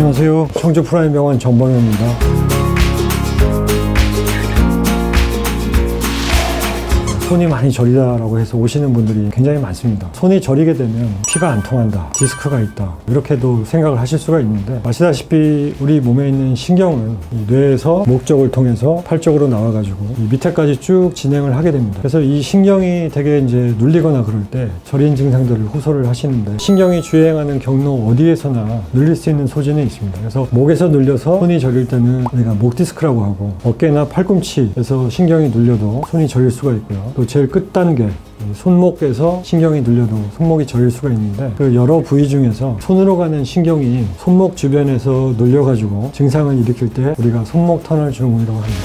안녕하세요. 청주 프라임병원 정범현입니다. 손이 많이 저리다라고 해서 오시는 분들이 굉장히 많습니다. 손이 저리게 되면 피가 안 통한다, 디스크가 있다, 이렇게도 생각을 하실 수가 있는데, 아시다시피 우리 몸에 있는 신경은 이 뇌에서 목 쪽을 통해서 팔 쪽으로 나와가지고 이 밑에까지 쭉 진행을 하게 됩니다. 그래서 이 신경이 되게 이제 눌리거나 그럴 때 저린 증상들을 호소를 하시는데, 신경이 주행하는 경로 어디에서나 눌릴 수 있는 소지는 있습니다. 그래서 목에서 눌려서 손이 저릴 때는 우리가 목 디스크라고 하고, 어깨나 팔꿈치에서 신경이 눌려도 손이 저릴 수가 있고요. 또 제일 끝 단계 손목에서 신경이 눌려도 손목이 저릴 수가 있는데, 그 여러 부위 중에서 손으로 가는 신경이 손목 주변에서 눌려가지고 증상을 일으킬 때 우리가 손목 터널 증후군이라고 합니다.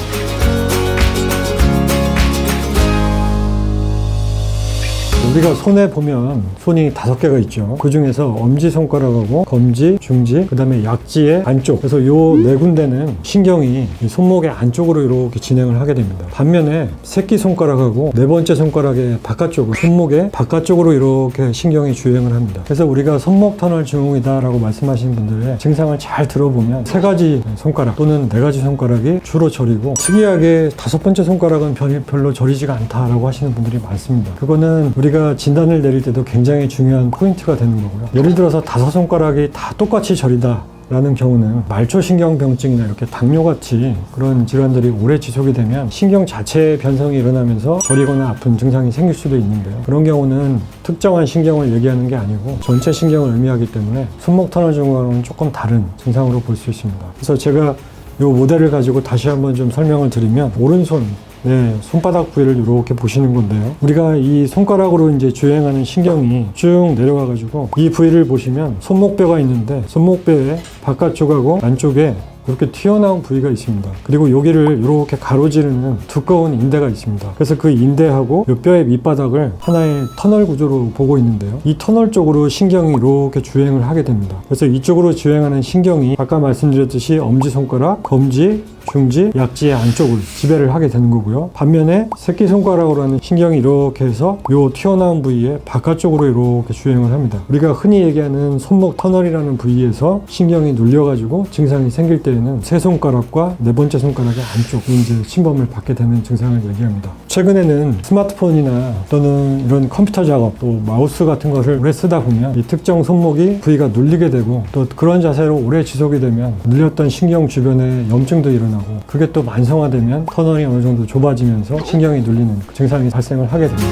우리가 손에 보면 손이 5개가 있죠. 그 중에서 엄지손가락하고 검지, 중지, 그 다음에 약지의 안쪽, 그래서 요 네 군데는 신경이 이 손목의 안쪽으로 이렇게 진행을 하게 됩니다. 반면에 새끼손가락하고 네 번째 손가락의 바깥쪽, 손목의 바깥쪽으로 이렇게 신경이 주행을 합니다. 그래서 우리가 손목 터널 증후이다 라고 말씀하시는 분들의 증상을 잘 들어보면 3가지 손가락 또는 4가지 손가락이 주로 저리고, 특이하게 5번째 손가락은 별로 저리지가 않다라고 하시는 분들이 많습니다. 그거는 우리가 진단을 내릴 때도 굉장히 중요한 포인트가 되는 거고요. 예를 들어서 5손가락이 다 똑같이 저리다 라는 경우는 말초신경병증이나 이렇게 당뇨같이 그런 질환들이 오래 지속이 되면 신경 자체의 변성이 일어나면서 저리거나 아픈 증상이 생길 수도 있는데요. 그런 경우는 특정한 신경을 얘기하는 게 아니고 전체 신경을 의미하기 때문에 손목 터널 증후군은 조금 다른 증상으로 볼 수 있습니다. 그래서 제가 이 모델을 가지고 다시 한번 좀 설명을 드리면, 오른손 손바닥 부위를 이렇게 보시는 건데요. 우리가 이 손가락으로 이제 주행하는 신경이 쭉 내려와가지고 이 부위를 보시면 손목뼈가 있는데, 손목뼈의 바깥쪽하고 안쪽에 이렇게 튀어나온 부위가 있습니다. 그리고 여기를 이렇게 가로지르는 두꺼운 인대가 있습니다. 그래서 그 인대하고 이 뼈의 밑바닥을 하나의 터널 구조로 보고 있는데요. 이 터널 쪽으로 신경이 이렇게 주행을 하게 됩니다. 그래서 이쪽으로 주행하는 신경이 아까 말씀드렸듯이 엄지손가락, 검지, 중지, 약지의 안쪽을 지배를 하게 되는 거고요. 반면에 새끼손가락으로 하는 신경이 이렇게 해서 이 튀어나온 부위의 바깥쪽으로 이렇게 주행을 합니다. 우리가 흔히 얘기하는 손목 터널이라는 부위에서 신경이 눌려가지고 증상이 생길 때에는 세 손가락과 네 번째 손가락의 안쪽이 이제 침범을 받게 되는 증상을 얘기합니다. 최근에는 스마트폰이나 또는 이런 컴퓨터 작업, 또 마우스 같은 것을 오래 쓰다 보면 이 특정 손목이 부위가 눌리게 되고, 또 그런 자세로 오래 지속이 되면 눌렸던 신경 주변에 염증도 일어나고, 그게 또 만성화되면 터널이 어느 정도 좁아지면서 신경이 눌리는 증상이 발생을 하게 됩니다.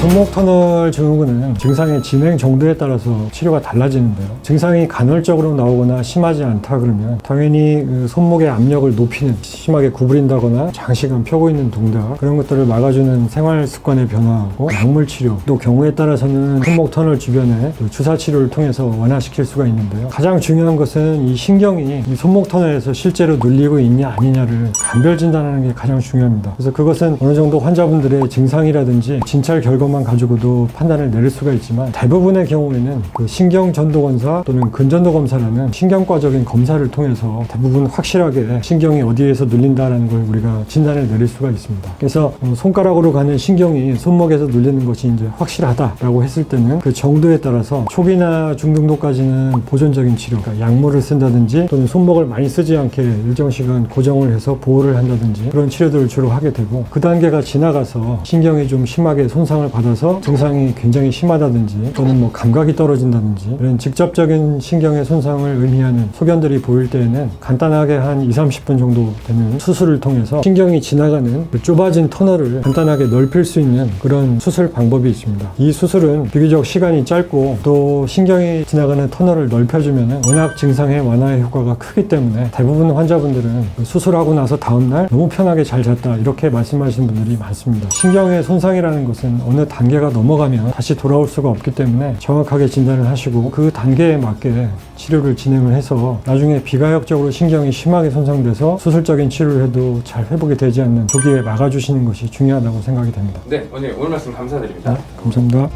손목 터널 증후군은 증상의 진행 정도에 따라서 치료가 달라지는데요. 증상이 간헐적으로 나오거나 심하지 않다 그러면 당연히 그 손목의 압력을 높이는, 심하게 구부린다거나 장시간 펴고 있는 동작, 그런 것들을 막아주는 생활 습관의 변화하고 약물 치료, 또 경우에 따라서는 손목 터널 주변에 주사 치료를 통해서 완화시킬 수가 있는데요. 가장 중요한 것은 이 신경이 이 손목 터널에서 실제로 눌리고 있냐 아니냐를 감별 진단하는 게 가장 중요합니다. 그래서 그것은 어느 정도 환자분들의 증상이라든지 진찰 결과만 가지고도 판단을 내릴 수가 있지만, 대부분의 경우에는 그 신경전도검사 또는 근전도검사라는 신경과적인 검사를 통해서 대부분 확실하게 신경이 어디에서 눌린다는 걸 우리가 진단을 내릴 수가 있습니다. 그래서 손가락으로 가는 신경이 손목에서 눌리는 것이 이제 확실하다라고 했을 때는 그 정도에 따라서 초기나 중등도까지는 보존적인 치료, 그러니까 약물을 쓴다든지 또는 손목을 많이 쓰지 않게 일정 시간 고정을 해서 보호를 한다든지 그런 치료들을 주로 하게 되고, 그 단계가 지나가서 신경이 좀 심하게 손상을 받아서 증상이 굉장히 심하다든지 또는 뭐 감각이 떨어진다든지 이런 직접적인 신경의 손상을 의미하는 소견들이 보일 때에는 간단하게 한 20-30분 정도 되는 수술을 통해서 신경이 지나가는 그 좁아진 터널을 간단하게 넓힐 수 있는 그런 수술 방법이 있습니다. 이 수술은 비교적 시간이 짧고, 또 신경이 지나가는 터널을 넓혀주면 워낙 증상의 완화의 효과가 크기 때문에 대부분 환자분들은 수술하고 나서 다음날 너무 편하게 잘 잤다 이렇게 말씀하시는 분들이 많습니다. 신경의 손상이라는 것은 어느 단계가 넘어가면 다시 돌아올 수가 없기 때문에 정확하게 진단을 하시고 그 단계에 맞게 치료를 진행을 해서 나중에 비가역적으로 신경이 심하게 손상돼서 수술적인 치료를 해도 잘 회복이 되지 않는 조기에 막아주시는 것이 중요하다고 생각이 됩니다. 네, 오늘 말씀 감사드립니다. 감사합니다.